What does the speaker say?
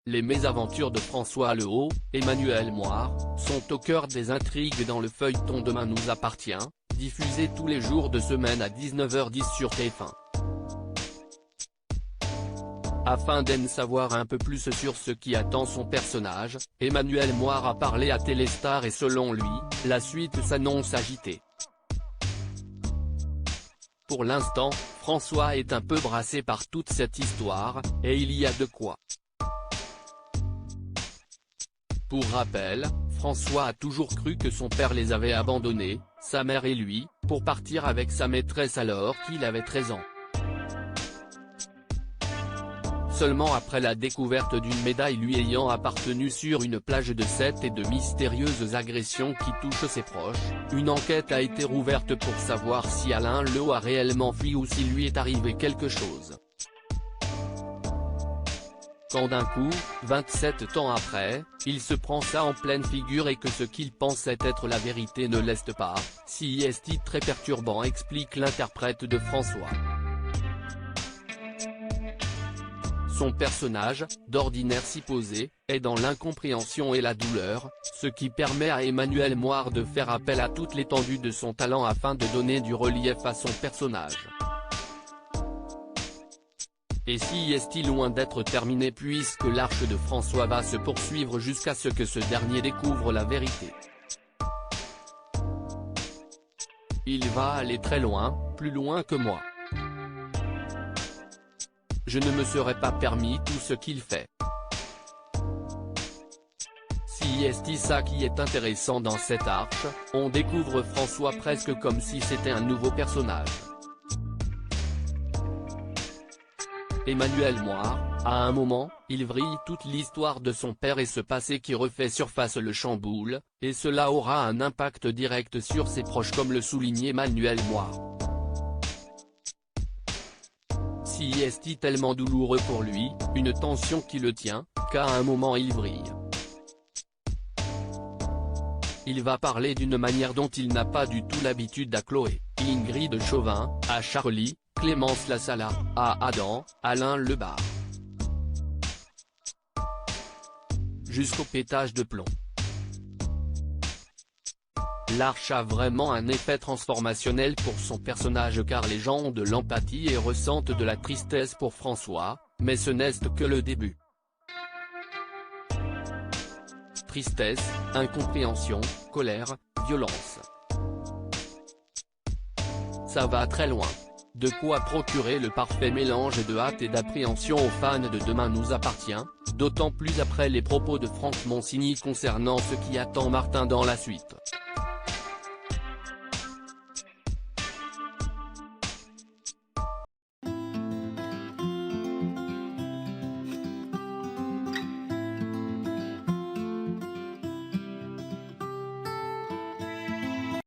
Les mésaventures de François Lehaut, Emmanuelle Moire, sont au cœur des intrigues dans le feuilleton Demain nous appartient, diffusé tous les jours de semaine à 19h10 sur TF1. Afin d'en savoir un peu plus sur ce qui attend son personnage, Emmanuelle Moire a parlé à Téléstar et selon lui, la suite s'annonce agitée. Pour l'instant, François est un peu brassé par toute cette histoire, et il y a de quoi. Pour rappel, François a toujours cru que son père les avait abandonnés, sa mère et lui, pour partir avec sa maîtresse alors qu'il avait 13 ans. Seulement après la découverte d'une médaille lui ayant appartenu sur une plage de Sète et de mystérieuses agressions qui touchent ses proches, une enquête a été rouverte pour savoir si Alain Lehaut a réellement fui ou s'il lui est arrivé quelque chose. Quand d'un coup, 27 ans après, il se prend ça en pleine figure et que ce qu'il pensait être la vérité ne l'est pas, c'est très perturbant, explique l'interprète de François. Son personnage, d'ordinaire si posé, est dans l'incompréhension et la douleur, ce qui permet à Emmanuelle Moire de faire appel à toute l'étendue de son talent afin de donner du relief à son personnage. Et si est-il loin d'être terminé puisque l'arc de François va se poursuivre jusqu'à ce que ce dernier découvre la vérité. Il va aller très loin, plus loin que moi. Je ne me serais pas permis tout ce qu'il fait. Si est ça qui est intéressant dans cette arche, on découvre François presque comme si c'était un nouveau personnage. Emmanuelle Moire, à un moment, il vrille toute l'histoire de son père et ce passé qui refait surface le chamboule, et cela aura un impact direct sur ses proches comme le soulignait Emmanuelle Moire. Si est tellement douloureux pour lui, une tension qui le tient, qu'à un moment il vrille. Il va parler d'une manière dont il n'a pas du tout l'habitude à Chloé, Ingrid Chauvin, à Charlie, Clémence Lassala, à Adam, Alain Lebar. Jusqu'au pétage de plomb. L'arche a vraiment un effet transformationnel pour son personnage car les gens ont de l'empathie et ressentent de la tristesse pour François, mais ce n'est que le début. Tristesse, incompréhension, colère, violence. Ça va très loin. De quoi procurer le parfait mélange de hâte et d'appréhension aux fans de Demain nous appartient, d'autant plus après les propos de Franck Monsigny concernant ce qui attend Martin dans la suite.